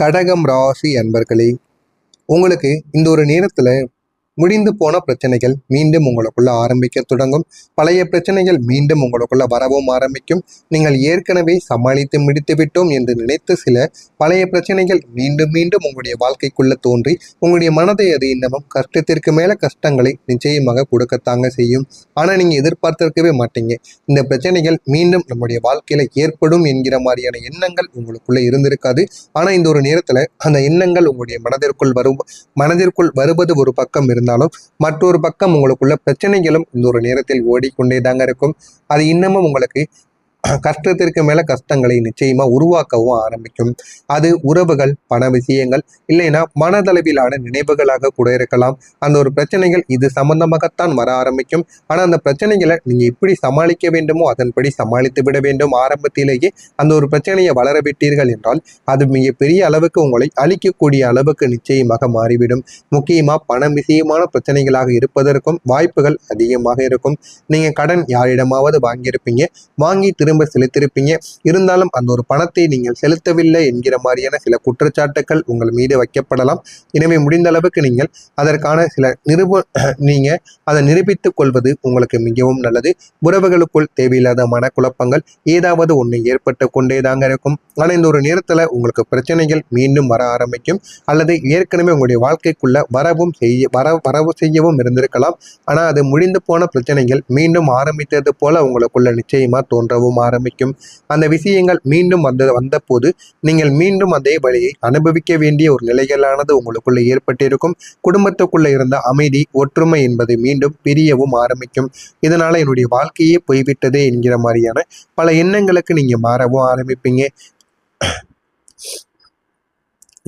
கடகம் ராசி அன்பர்களே, உங்களுக்கு இந்த ஒரு நேரத்துல முடிந்து போன பிரச்சனைகள் மீண்டும் உங்களுக்குள்ள ஆரம்பிக்க தொடங்கும். பழைய பிரச்சனைகள் மீண்டும் உங்களுக்குள்ள வரவும் ஆரம்பிக்கும். நீங்கள் ஏற்கனவே சமாளித்து முடித்து விட்டோம் என்று நினைத்து சில பழைய பிரச்சனைகள் மீண்டும் மீண்டும் உங்களுடைய வாழ்க்கைக்குள்ள தோன்றி உங்களுடைய மனதை அது இன்னமும் கஷ்டத்திற்கு மேல கஷ்டங்களை நிச்சயமாக கொடுக்கத்தாங்க செய்யும். ஆனா நீங்க எதிர்பார்த்திருக்கவே மாட்டீங்க. இந்த பிரச்சனைகள் மீண்டும் நம்முடைய வாழ்க்கையில ஏற்படும் என்கிற மாதிரியான எண்ணங்கள் உங்களுக்குள்ள இருந்திருக்காது. ஆனா இந்த ஒரு நேரத்துல அந்த எண்ணங்கள் உங்களுடைய மனதிற்குள் வருவது ஒரு பக்கம் இருந்தாலும் மற்றொரு பக்கம் உங்களுக்குள்ள பிரச்சனைகளும் இந்த ஒரு நேரத்தில் ஓடிக்கொண்டே தாங்க இருக்கும். அது இன்னமும் உங்களுக்கு கஷ்டத்திற்கு மேல கஷ்டங்களை நிச்சயமா உருவாக்கவும் ஆரம்பிக்கும். அது உறவுகள், பண விஷயங்கள், இல்லைன்னா மனதளவிலான நினைவுகளாக கூட இருக்கலாம். அந்த ஒரு பிரச்சனைகள் இது சம்பந்தமாகத்தான் வர ஆரம்பிக்கும். ஆனா அந்த பிரச்சனைகளை நீங்க எப்படி சமாளிக்க வேண்டுமோ அதன்படி சமாளித்து விட வேண்டும். ஆரம்பத்திலேயே அந்த ஒரு பிரச்சனையை வளர விட்டீர்கள் என்றால் அது மிகப்பெரிய அளவுக்கு உங்களை அழிக்கக்கூடிய அளவுக்கு நிச்சயமாக மாறிவிடும். முக்கியமா பணம் விஷயமான பிரச்சனைகளாக இருப்பதற்கும் வாய்ப்புகள் அதிகமாக இருக்கும். நீங்க கடன் யாரிடமாவது வாங்கியிருப்பீங்க, வாங்கி திரும்ப செலுத்திருப்பீங்க. இருந்தாலும் அந்த ஒரு பணத்தை நீங்கள் செலுத்தவில்லை என்கிற மாதிரியான சில குற்றச்சாட்டுகள் உங்கள் மீது வைக்கப்படலாம். எனவே முடிந்த அளவுக்கு நீங்கள் அதற்கான சில நீங்க அதை நிரூபித்துக் கொள்வது உங்களுக்கு மிகவும் நல்லது. உறவுகளுக்குள் தேவையில்லாத மனக்குழப்பங்கள் ஏதாவது ஒன்று ஏற்பட்டு கொண்டே தாங்க இருக்கும். ஆனால் இந்த ஒரு நேரத்துல உங்களுக்கு பிரச்சனைகள் மீண்டும் வர ஆரம்பிக்கும். அல்லது ஏற்கனவே உங்களுடைய வாழ்க்கைக்குள்ள வரவு செய்யவும் இருந்திருக்கலாம். ஆனா அது முடிந்து போன பிரச்சனைகள் மீண்டும் ஆரம்பித்தது போல உங்களுக்குள்ள நிச்சயமா தோன்றவும் ஆரம்பிக்கும். அந்த விஷயங்கள் மீண்டும் வந்த போது நீங்கள் மீண்டும் அதே வழியை அனுபவிக்க வேண்டிய ஒரு நிலைகளானது உங்களுக்குள்ள ஏற்பட்டிருக்கும். குடும்பத்துக்குள்ள இருந்த அமைதி, ஒற்றுமை என்பது மீண்டும் பிரியவும் ஆரம்பிக்கும். இதனால என்னுடைய வாழ்க்கையே போய்விட்டதே என்கிற மாதிரியான பல எண்ணங்களுக்கு நீங்க மாறவும் ஆரம்பிப்பீங்க.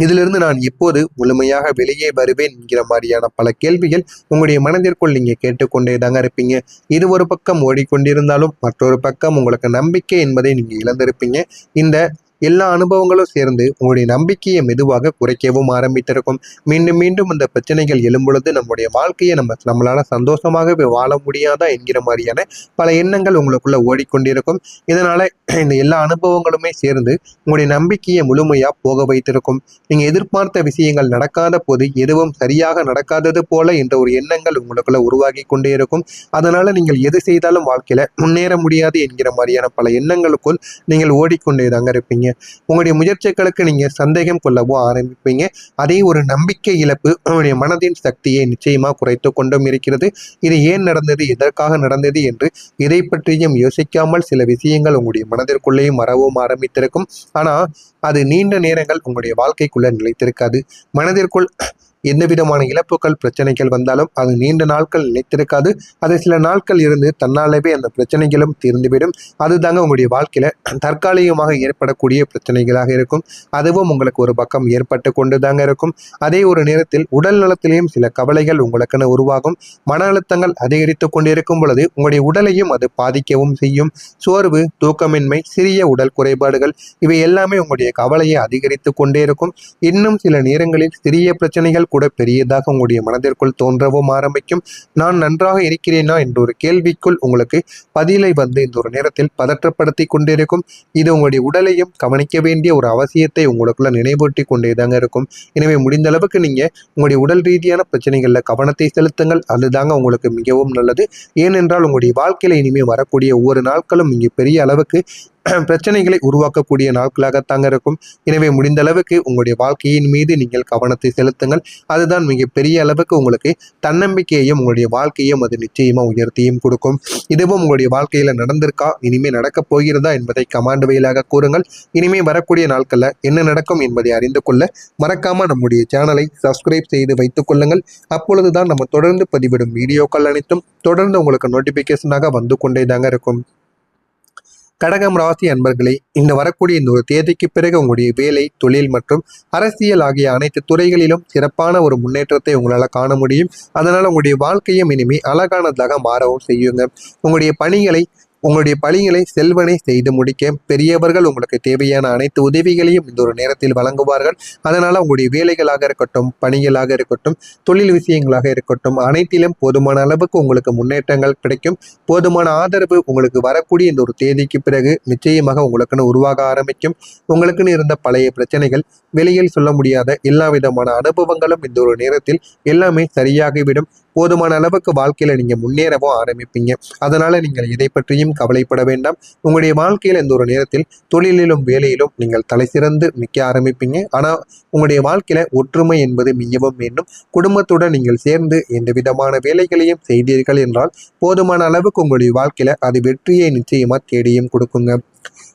இதிலிருந்து நான் எப்போது முழுமையாக வெளியே வருவேன் என்கிற மாதிரியான பல கேள்விகள் உங்களுடைய மனதிற்குள் நீங்க கேட்டுக்கொண்டே தாங்க இருப்பீங்க. இது ஒரு பக்கம் ஓடிக்கொண்டிருந்தாலும் மற்றொரு பக்கம் உங்களுக்கு நம்பிக்கை என்பதை நீங்க இழந்திருப்பீங்க. இந்த எல்லா அனுபவங்களும் சேர்ந்து உங்களுடைய நம்பிக்கையை மெதுவாக குறைக்கவும் ஆரம்பித்திருக்கும். மீண்டும் மீண்டும் இந்த பிரச்சனைகள் எழும்பொழுது நம்முடைய வாழ்க்கையை நம்மளால சந்தோஷமாகவே வாழ முடியாதா என்கிற மாதிரியான பல எண்ணங்கள் உங்களுக்குள்ள ஓடிக்கொண்டிருக்கும். இதனால இந்த எல்லா அனுபவங்களுமே சேர்ந்து உங்களுடைய நம்பிக்கையை முழுமையா போக வைத்திருக்கும். நீங்க எதிர்பார்த்த விஷயங்கள் நடக்காத போது எதுவும் சரியாக நடக்காதது போல என்ற ஒரு எண்ணங்கள் உங்களுக்குள்ள உருவாகி கொண்டே இருக்கும். அதனால நீங்கள் எது செய்தாலும் வாழ்க்கையில முன்னேற முடியாது என்கிற மாதிரியான பல எண்ணங்களுக்குள் நீங்கள் ஓடிக்கொண்டே தாங்க இருப்பீங்க. உங்களுடைய முயற்சிகளுக்கு நீங்க சந்தேகம் கொள்ளவும் ஆரம்பிப்பீங்க. அதே ஒரு நம்பிக்கை இழப்பு உங்களுடைய மனதின் சக்தியை நிச்சயமா குறைத்து கொண்டும் இருக்கிறது. இது ஏன் நடந்தது, எதற்காக நடந்தது என்று இதை பற்றியும் யோசிக்காமல் சில விஷயங்கள் உங்களுடைய மனதிற்குள்ளேயும் வரவும் ஆரம்பித்திருக்கும். ஆனா அது நீண்ட நேரங்கள் உங்களுடைய வாழ்க்கைக்குள்ள நிலைத்திருக்காது. மனதிற்குள் எந்த விதமான இழப்புகள், பிரச்சனைகள் வந்தாலும் அது நீண்ட நாட்கள் நிலைத்திருக்காது. அது சில நாட்கள் இருந்து தன்னாலவே அந்த பிரச்சனைகளும் தீர்ந்துவிடும். அதுதாங்க உங்களுடைய வாழ்க்கையில தற்காலிகமாக ஏற்படக்கூடிய பிரச்சனைகளாக இருக்கும். அதுவும் உங்களுக்கு ஒரு பக்கம் ஏற்பட்டு கொண்டு தாங்க இருக்கும். அதே ஒரு நேரத்தில் உடல் நலத்திலேயும் சில கவலைகள் உங்களுக்குன்னு உருவாகும். மன அழுத்தங்கள் அதிகரித்து கொண்டிருக்கும் பொழுது உங்களுடைய உடலையும் அது பாதிக்கவும் செய்யும். சோர்வு, தூக்கமின்மை, சிறிய உடல் குறைபாடுகள் இவை எல்லாமே உங்களுடைய கவலையை அதிகரித்து கொண்டே இருக்கும். இன்னும் சில நேரங்களில் சிறிய பிரச்சனைகள் கூட பெரியதாக உங்களுடைய மனதிற்குள் தோன்றவும் ஆரம்பிக்கும். நான் நன்றாக இருக்கிறேனா என்ற ஒரு கேள்விக்குள் உங்களுக்கு பதிலை இந்த ஒரு நேரத்தில் பதற்றப்படுத்தி கொண்டிருக்கும். இது உங்களுடைய உடலையும் கவனிக்க வேண்டிய ஒரு அவசியத்தை உங்களுக்குள்ள நினைவூட்டி கொண்டேதாங்க இருக்கும். எனவே முடிந்த அளவுக்கு நீங்க உங்களுடைய உடல் ரீதியான பிரச்சனைகள்ல கவனத்தை செலுத்துங்கள். அதுதாங்க உங்களுக்கு மிகவும் நல்லது. ஏனென்றால் உங்களுடைய வாழ்க்கையில இனிமேல் வரக்கூடிய ஒவ்வொரு நாட்களும் இங்கே பெரிய அளவுக்கு பிரச்சனைகளை உருவாக்கக்கூடிய நாட்களாகத்தாங்க இருக்கும். எனவே முடிந்த அளவுக்கு உங்களுடைய வாழ்க்கையின் மீது நீங்கள் கவனத்தை செலுத்துங்கள். அதுதான் மிகப்பெரிய அளவுக்கு உங்களுக்கு தன்னம்பிக்கையையும் உங்களுடைய வாழ்க்கையும் அது நிச்சயமா உயர்த்தியும் கொடுக்கும். இதுவும் உங்களுடைய வாழ்க்கையில நடந்திருக்கா, இனிமே நடக்கப் போகிறதா என்பதை கமாண்ட் வழியாக கூறுங்கள். இனிமே வரக்கூடிய நாட்கள்ல என்ன நடக்கும் என்பதை அறிந்து கொள்ள மறக்காம நம்முடைய சேனலை சப்ஸ்கிரைப் செய்து வைத்துக் கொள்ளுங்கள். அப்பொழுதுதான் நம்ம தொடர்ந்து பதிவிடும் வீடியோக்கள் அனைத்தும் தொடர்ந்து உங்களுக்கு நோட்டிபிகேஷனாக வந்து கொண்டே தாங்க இருக்கும். கடகம் ராசி அன்பர்களே, இந்த வரக்கூடிய இந்த ஒரு தேதிக்கு பிறகு உங்களுடைய வேலை, தொழில் மற்றும் அரசியல் ஆகிய அனைத்து துறைகளிலும் சிறப்பான ஒரு முன்னேற்றத்தை உங்களால் காண முடியும். அதனால உங்களுடைய வாழ்க்கையும் இனிமே அழகானதாக மாறவும் செய்யுங்க. உங்களுடைய பணிகளை உங்களுடைய பணிகளை செல்வனை செய்து முடிக்க பெரியவர்கள் உங்களுக்கு தேவையான அனைத்து உதவிகளையும் இந்த ஒரு நேரத்தில் வழங்குவார்கள். அதனால உங்களுடைய வேலைகளாக இருக்கட்டும், பணிகளாக இருக்கட்டும், தொழில் விஷயங்களாக இருக்கட்டும், அனைத்திலும் போதுமான அளவுக்கு உங்களுக்கு முன்னேற்றங்கள் கிடைக்கும். போதுமான ஆதரவு உங்களுக்கு வரக்கூடிய இந்த ஒரு தேதிக்கு பிறகு நிச்சயமாக உங்களுக்குன்னு உருவாக ஆரம்பிக்கும். உங்களுக்குன்னு இருந்த பழைய பிரச்சனைகள், வெளியில் சொல்ல முடியாத எல்லா விதமான அனுபவங்களும் இந்த ஒரு நேரத்தில் எல்லாமே சரியாகிவிடும். போதுமான அளவுக்கு வாழ்க்கையில நீங்க முன்னேறவும் ஆரம்பிப்பீங்க. அதனால நீங்கள் எதை பற்றியும் கவலைப்பட வேண்டாம். உங்களுடைய வாழ்க்கையில இந்த ஒரு நேரத்தில் தொழிலிலும் வேலையிலும் நீங்கள் தலை சிறந்து நிற்க ஆரம்பிப்பீங்க. ஆனா உங்களுடைய வாழ்க்கையில ஒற்றுமை என்பது மிகவும் வேண்டும். குடும்பத்துடன் நீங்கள் சேர்ந்து எந்த விதமான வேலைகளையும் செய்தீர்கள் என்றால் போதுமான அளவுக்கு உங்களுடைய வாழ்க்கையில அது வெற்றியை நிச்சயமா தேடியும் கொடுக்குங்க.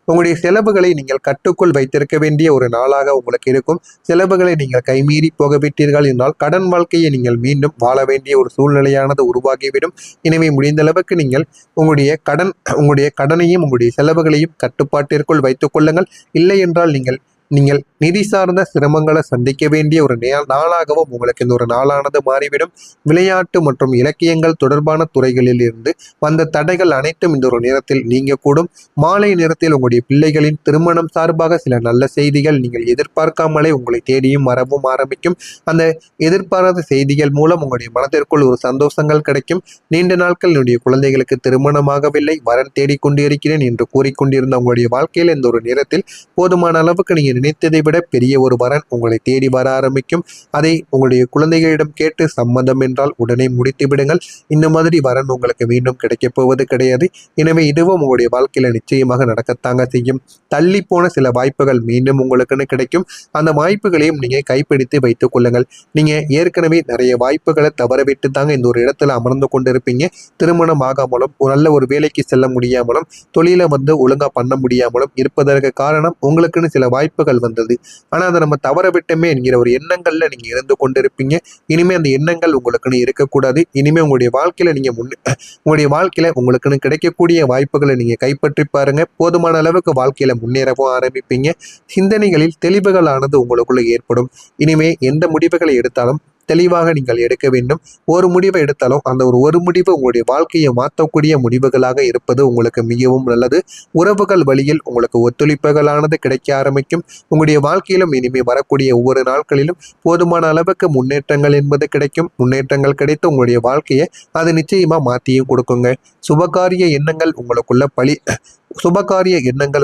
உங்களுடைய செலவுகளை நீங்கள் கட்டுக்குள் வைத்திருக்க வேண்டிய ஒரு நாளாக உங்களுக்கு இருக்கும். செலவுகளை நீங்கள் கைமீறி போகவிட்டீர்கள் என்றால் கடன் வாழ்க்கையை நீங்கள் மீண்டும் வாழ வேண்டிய ஒரு சூழ்நிலையானது உருவாகிவிடும். எனவே முடிந்த அளவுக்கு நீங்கள் உங்களுடைய கடனையும் உங்களுடைய செலவுகளையும் கட்டுப்பாட்டிற்குள் வைத்துக் கொள்ளுங்கள். இல்லை என்றால் நீங்கள் நீங்கள் நிதி சார்ந்த சிரமங்களை சந்திக்க வேண்டிய ஒரு நாளாகவும் உங்களுக்கு இந்த ஒரு நாளானது மாறிவிடும். விளையாட்டு மற்றும் இலக்கியங்கள் தொடர்பான துறைகளில் இருந்து வந்த தடைகள் அனைத்தும் இந்த ஒரு நேரத்தில் நீங்க கூடும். மாலை நேரத்தில் உங்களுடைய பிள்ளைகளின் திருமணம் சார்பாக சில நல்ல செய்திகள் நீங்கள் எதிர்பார்க்காமலே உங்களை தேடியும் வரவும் ஆரம்பிக்கும். அந்த எதிர்பாராத செய்திகள் மூலம் உங்களுடைய மனதிற்குள் ஒரு சந்தோஷங்கள் கிடைக்கும். நீண்ட நாட்கள் என்னுடைய குழந்தைகளுக்கு திருமணமாகவில்லை, வரன் தேடிக்கொண்டிருக்கிறேன் என்று கூறிக்கொண்டிருந்த உங்களுடைய வாழ்க்கையில் இந்த ஒரு நேரத்தில் போதுமான அளவுக்கு நீங்கள் நினைத்ததை விட பெரிய ஒரு வரன் உங்களை தேடி வர ஆரம்பிக்கும். அதை உங்களுடைய குழந்தைகளிடம் கேட்டு சம்மதம் என்றால் உடனே முடித்து விடுங்கள். இந்த மாதிரி வரன் உங்களுக்கு மீண்டும் கிடைக்கப் போவது கிடையாது. எனவே இதுவும் உங்களுடைய வாழ்க்கையில நிச்சயமாக நடக்கத்தாங்க செய்யும். தள்ளி போன சில வாய்ப்புகள் மீண்டும் உங்களுக்குன்னு கிடைக்கும். அந்த வாய்ப்புகளையும் நீங்க கைப்பிடித்து வைத்துக் கொள்ளுங்கள். நீங்க ஏற்கனவே நிறைய வாய்ப்புகளை தவறவிட்டு தாங்க இந்த ஒரு இடத்துல அமர்ந்து கொண்டிருப்பீங்க. திருமணம் ஆகாமலும் நல்ல ஒரு வேலைக்கு செல்ல முடியாமலும் தொழிலை ஒழுங்கா பண்ண முடியாமலும் இருப்பதற்கு காரணம் உங்களுக்குன்னு சில வாய்ப்புகள் வந்தது. ஆனா அதை நம்ம தவற விட்டோமே என்கிற ஒரு எண்ணங்கள்ல நீங்க இருந்து கொண்டிருப்பீங்க. இனிமே அந்த எண்ணங்கள் உங்களுக்குன்னு இருக்கக்கூடாது. இனிமே உங்களுடைய வாழ்க்கையில நீங்க உங்களுடைய வாழ்க்கையில உங்களுக்குன்னு கிடைக்கக்கூடிய வாய்ப்புகளை நீங்க கைப்பற்றி பாருங்க. போதுமான அளவுக்கு வாழ்க்கையில முன்னேறவும் ஆரம்பிப்பீங்க. சிந்தனைகளில் தெளிவுகளானது உங்களுக்குள்ள ஏற்படும். இனிமே எந்த முடிவுகளை எடுத்தாலும் தெளிவாக நீங்கள் எடுக்க வேண்டும். ஒரு முடிவை எடுத்தாலும் அந்த ஒரு முடிவு உங்களுடைய வாழ்க்கையை மாற்றக்கூடிய முடிவுகளாக இருப்பது உங்களுக்கு மிகவும் நல்லது. உறவுகள் வழியில் உங்களுக்கு ஒத்துழைப்புகளானது கிடைக்க ஆரம்பிக்கும். உங்களுடைய வாழ்க்கையிலும் இனிமே வரக்கூடிய ஒவ்வொரு நாட்களிலும் போதுமான அளவுக்கு முன்னேற்றங்கள் என்பது கிடைக்கும். முன்னேற்றங்கள் கிடைத்து உங்களுடைய வாழ்க்கையை அது நிச்சயமா மாற்றியும் கொடுக்குங்க. சுபகாரிய எண்ணங்கள்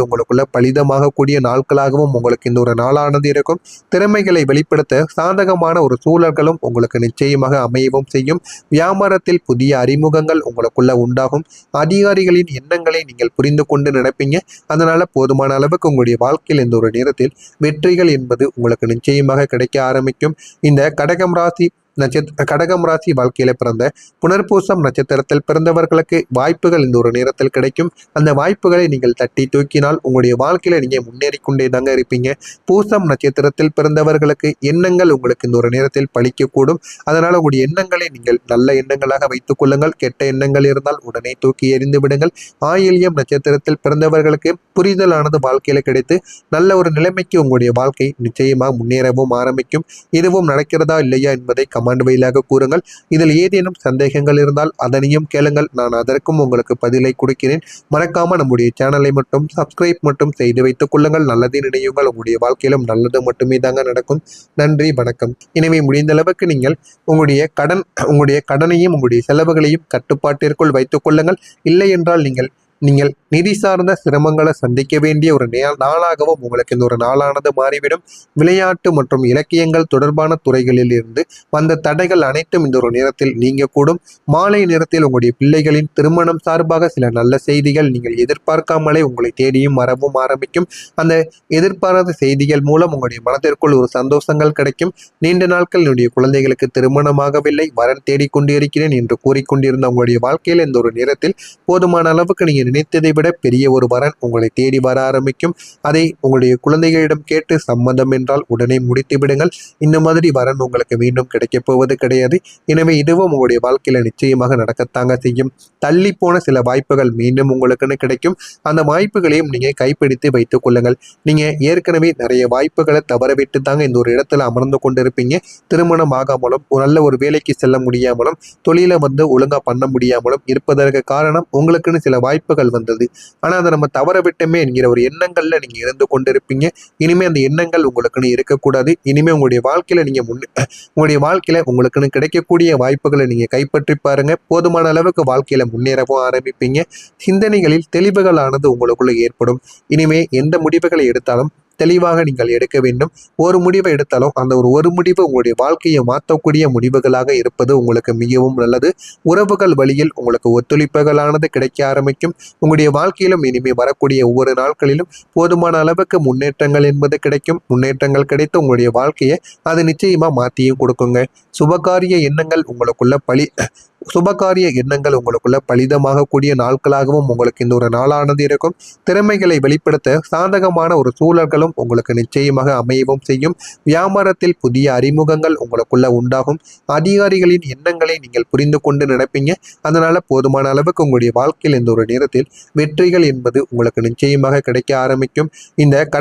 உங்களுக்குள்ள பலிதமாக கூடிய நாட்களாகவும் உங்களுக்கு இந்த ஒரு நாளானது இருக்கும். திறமைகளை வெளிப்படுத்த சாதகமான ஒரு சூழல்களும் உங்களுக்கு நிச்சயமாக அமையவும் செய்யும். வியாபாரத்தில் புதிய அறிமுகங்கள் உங்களுக்குள்ள உண்டாகும். அதிகாரிகளின் எண்ணங்களை நீங்கள் புரிந்து கொண்டு நடப்பீங்க. அதனால போதுமான அளவுக்கு உங்களுடைய வாழ்க்கையில் இந்த ஒரு நேரத்தில் வெற்றிகள் என்பது உங்களுக்கு நிச்சயமாக கிடைக்க ஆரம்பிக்கும். இந்த கடகம் ராசி வாழ்க்கையில பிறந்த புனர்பூசம் நட்சத்திரத்தில் பிறந்தவர்களுக்கு வாய்ப்புகள் இந்த ஒரு நேரத்தில் கிடைக்கும். அந்த வாய்ப்புகளை நீங்கள் தட்டி தூக்கினால் உங்களுடைய வாழ்க்கையில நீங்க முன்னேறி கொண்டே தாங்க இருப்பீங்க. பூசம் நட்சத்திரத்தில் பிறந்தவர்களுக்கு எண்ணங்கள் உங்களுக்கு இந்த ஒரு நேரத்தில் பலிக்கக்கூடும். அதனால உங்களுடைய எண்ணங்களை நீங்கள் நல்ல எண்ணங்களாக வைத்துக் கொள்ளுங்கள். கெட்ட எண்ணங்கள் இருந்தால் உடனே தூக்கி எறிந்து விடுங்கள். ஆயில்யம் நட்சத்திரத்தில் பிறந்தவர்களுக்கு புரிதலானது வாழ்க்கையில கிடைத்து நல்ல ஒரு நிலைமைக்கு உங்களுடைய வாழ்க்கை நிச்சயமாக முன்னேறவும் ஆரம்பிக்கும். இதுவும் நடக்கிறதா இல்லையா என்பதை கமெண்ட் வாயிலாக கூறுங்கள். இதில் ஏதேனும் சந்தேகங்கள் இருந்தால் அதனையும் கேளுங்கள். நான் அதற்கும் உங்களுக்கு பதிலை கொடுக்கிறேன். மறக்காம நம்முடைய சேனலை மட்டும் சப்ஸ்கிரைப் மட்டும் செய்து வைத்துக் கொள்ளுங்கள். நல்லதே நினையுங்கள். உங்களுடைய வாழ்க்கையிலும் நல்லது மட்டுமே தாங்க நடக்கும். நன்றி, வணக்கம். எனவே முடிந்த அளவுக்கு நீங்கள் உங்களுடைய கடனையும் உங்களுடைய செலவுகளையும் கட்டுப்பாட்டிற்குள் வைத்துக் கொள்ளுங்கள். இல்லை என்றால் நீங்கள் நிதி சார்ந்த சிரமங்களை சந்திக்க வேண்டிய ஒரு நாளாகவும் உங்களுக்கு இந்த ஒரு நாளானது மாறிவிடும். விளையாட்டு மற்றும் இலக்கியங்கள் தொடர்பான துறைகளில் இருந்து வந்த தடைகள் அனைத்தும் இந்த ஒரு நேரத்தில் நீங்க கூடும். மாலை நேரத்தில் உங்களுடைய பிள்ளைகளின் திருமணம் சார்பாக சில நல்ல செய்திகள் நீங்கள் எதிர்பார்க்காமலே உங்களை தேடியும் வரவும் ஆரம்பிக்கும். அந்த எதிர்பாராத செய்திகள் மூலம் உங்களுடைய மனதிற்குள் ஒரு சந்தோஷங்கள் கிடைக்கும். நீண்ட நாட்கள் என்னுடைய குழந்தைகளுக்கு திருமணமாகவில்லை, வரன் தேடிக்கொண்டிருக்கிறேன் என்று கூறிக்கொண்டிருந்த உங்களுடைய வாழ்க்கையில் இந்த ஒரு நேரத்தில் போதுமான அளவுக்கு நீங்க நினைத்ததை விட பெரிய ஒரு வரன் உங்களை தேடி வர ஆரம்பிக்கும். அதை உங்களுடைய குழந்தைகளிடம் கேட்டு சம்மதம் என்றால் உடனே முடித்து விடுங்கள். இந்த மாதிரி வரன் உங்களுக்கு மீண்டும் கிடைக்கப் போவது கிடையாது. எனவே இதுவும் உங்களுடைய வாழ்க்கையில நிச்சயமாக நடக்கத்தாங்க செய்யும். தள்ளி போன சில வாய்ப்புகள் மீண்டும் உங்களுக்குன்னு கிடைக்கும். அந்த வாய்ப்புகளையும் நீங்க கைப்பிடித்து வைத்துக் கொள்ளுங்கள். நீங்க ஏற்கனவே நிறைய வாய்ப்புகளை தவறவிட்டு தாங்க இந்த ஒரு இடத்துல அமர்ந்து கொண்டிருப்பீங்க. திருமணம் ஆகாமலும் நல்ல ஒரு வேலைக்கு செல்ல முடியாமலும் தொழிலை ஒழுங்கா பண்ண முடியாமலும் இருப்பதற்கு காரணம் உங்களுக்குன்னு சில வாய்ப்புகள் வாய்ப்புகள் வந்தது. ஆனா அதை நம்ம தவற விட்டோமே என்கிற ஒரு எண்ணங்கள்ல நீங்க இருந்து கொண்டிருப்பீங்க. இனிமே அந்த எண்ணங்கள் உங்களுக்குன்னு இருக்கக்கூடாது. இனிமே உங்களுடைய வாழ்க்கையில நீங்க உங்களுடைய வாழ்க்கையில உங்களுக்குன்னு கிடைக்கக்கூடிய வாய்ப்புகளை நீங்க கைப்பற்றி பாருங்க. போதுமான அளவுக்கு வாழ்க்கையில முன்னேறவும் ஆரம்பிப்பீங்க. சிந்தனைகளில் தெளிவுகளானது உங்களுக்குள்ள ஏற்படும். இனிமே எந்த முடிவுகளை எடுத்தாலும் தெளிவாக நீங்கள் எடுக்க வேண்டும். ஒரு முடிவை எடுத்தாலும் அந்த ஒரு முடிவு உங்களுடைய வாழ்க்கையை மாற்றக்கூடிய முடிவுகளாக இருப்பது உங்களுக்கு மிகவும் நல்லது. உறவுகள் வழியில் உங்களுக்கு ஒத்துழைப்புகளானது கிடைக்க ஆரம்பிக்கும். உங்களுடைய வாழ்க்கையிலும் இனிமே வரக்கூடிய ஒவ்வொரு நாட்களிலும் போதுமான அளவுக்கு முன்னேற்றங்கள் என்பது கிடைக்கும். முன்னேற்றங்கள் கிடைத்து உங்களுடைய வாழ்க்கையை அது நிச்சயமா மாற்றியும் கொடுக்குங்க. சுபகாரிய எண்ணங்கள் உங்களுக்குள்ள சுபகாரிய எண்ணங்கள் உங்களுக்குள்ள பலிதமாகக்கூடிய நாட்களாகவும் உங்களுக்கு இந்த ஒரு நாளானது இருக்கும். திறமைகளை வெளிப்படுத்த சாதகமான ஒரு சூழல்களும் உங்களுக்கு நிச்சயமாக அமையவும் செய்யும். வியாபாரத்தில் புதிய அறிமுகங்கள் உங்களுக்குள்ள உண்டாகும். அதிகாரிகளின் எண்ணங்களை நீங்கள் புரிந்து கொண்டு நடப்பீங்க. அதனால போதுமான அளவுக்கு உங்களுடைய வாழ்க்கையில் இந்த ஒரு நேரத்தில் வெற்றிகள் என்பது உங்களுக்கு நிச்சயமாக கிடைக்க ஆரம்பிக்கும். இந்த